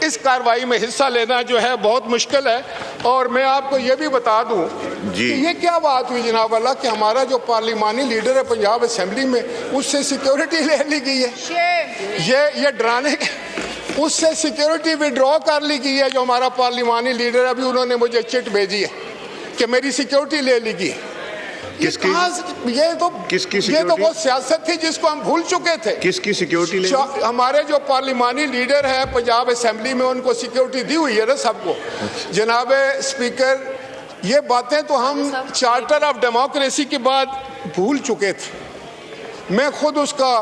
اس کارروائی میں حصہ لینا جو ہے بہت مشکل ہے. اور میں آپ کو یہ بھی بتا دوں کہ یہ کیا بات ہوئی جناب اللہ کہ ہمارا جو پارلیمانی لیڈر ہے پنجاب اسمبلی میں اس سے سیکیورٹی لے لی گئی ہے. یہ ڈرانے اس سے سیکیورٹی وڈرا کر لی گئی ہے. جو ہمارا پارلیمانی لیڈر ہے ابھی انہوں نے مجھے چٹ بھیجی ہے کہ میری سیکیورٹی لے لی گئی. یہ تو وہ سیاست تھی جس کو ہم بھول چکے تھے. کس کی سیکیورٹی لے؟ ہمارے جو پارلیمانی لیڈر ہیں پنجاب اسمبلی میں ان کو سیکیورٹی دی ہوئی ہے نا سب کو. جناب اسپیکر یہ باتیں تو ہم چارٹر آف ڈیموکریسی کے بعد بھول چکے تھے. میں خود اس کا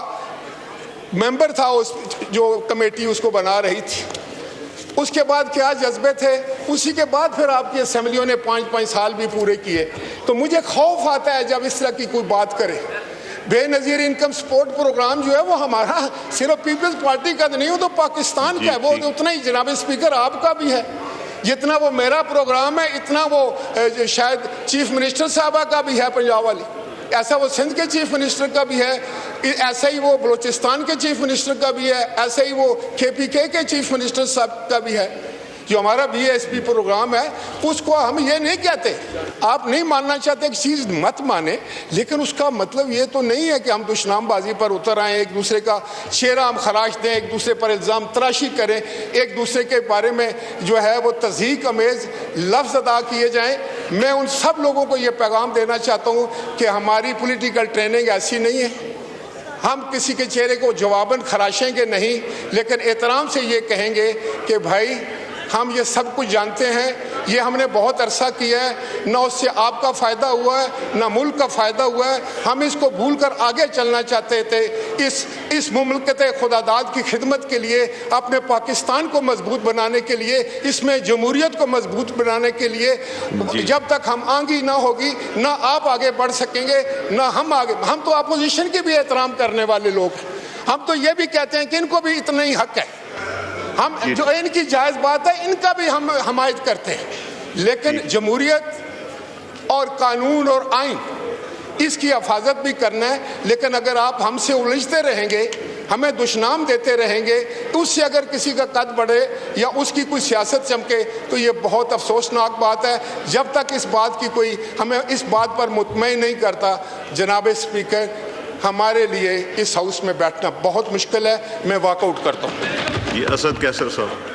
ممبر تھا اس جو کمیٹی اس کو بنا رہی تھی. اس کے بعد کیا جذبے تھے. اسی کے بعد پھر آپ کی اسمبلیوں نے 5 سال بھی پورے کیے. تو مجھے خوف آتا ہے جب اس طرح کی کوئی بات کرے. بے نظیر انکم سپورٹ پروگرام جو ہے وہ ہمارا صرف پیپلز پارٹی کا نہیں ہو تو پاکستان کا ہے. وہ اتنا ہی جناب اسپیکر آپ کا بھی ہے. جتنا وہ میرا پروگرام ہے اتنا وہ شاید چیف منسٹر صاحبہ کا بھی ہے پنجاب والی. ایسا وہ سندھ کے چیف منسٹر کا بھی ہے. ایسا ہی وہ بلوچستان کے چیف منسٹر کا بھی ہے. ایسا ہی وہ KPK کے چیف منسٹر صاحب کا بھی ہے. جو ہمارا BSP پروگرام ہے اس کو ہم یہ نہیں کہتے. آپ نہیں ماننا چاہتے کہ چیز مت مانے لیکن اس کا مطلب یہ تو نہیں ہے کہ ہم دشنام بازی پر اتر آئیں, ایک دوسرے کا چہرہ ہم خراش دیں, ایک دوسرے پر الزام تراشی کریں, ایک دوسرے کے بارے میں جو ہے وہ تضحیک امیز لفظ ادا کیے جائیں. میں ان سب لوگوں کو یہ پیغام دینا چاہتا ہوں کہ ہماری پولیٹیکل ٹریننگ ایسی نہیں ہے. ہم کسی کے چہرے کو جواباً خراشیں گے نہیں لیکن احترام سے یہ کہیں گے کہ بھائی ہم یہ سب کچھ جانتے ہیں. یہ ہم نے بہت عرصہ کیا ہے. نہ اس سے آپ کا فائدہ ہوا ہے نہ ملک کا فائدہ ہوا ہے. ہم اس کو بھول کر آگے چلنا چاہتے تھے. اس مملکت خداداد کی خدمت کے لیے, اپنے پاکستان کو مضبوط بنانے کے لیے, اس میں جمہوریت کو مضبوط بنانے کے لیے جب تک ہم آگے نہ ہوگی نہ آپ آگے بڑھ سکیں گے نہ ہم آگے. ہم تو اپوزیشن کی بھی احترام کرنے والے لوگ ہیں. ہم تو یہ بھی کہتے ہیں کہ ان کو بھی اتنا ہی حق ہے. ہم جو ان کی جائز بات ہے ان کا بھی ہم حمایت کرتے ہیں. لیکن جمہوریت اور قانون اور آئین اس کی حفاظت بھی کرنا ہے. لیکن اگر آپ ہم سے الجھتے رہیں گے, ہمیں دشنام دیتے رہیں گے, تو اس سے اگر کسی کا قد بڑھے یا اس کی کوئی سیاست چمکے تو یہ بہت افسوسناک بات ہے. جب تک اس بات کی کوئی ہمیں اس بات پر مطمئن نہیں کرتا جناب اسپیکر ہمارے لیے اس ہاؤس میں بیٹھنا بہت مشکل ہے. میں واک آؤٹ کرتا ہوں. یہ اسد کیسر صاحب.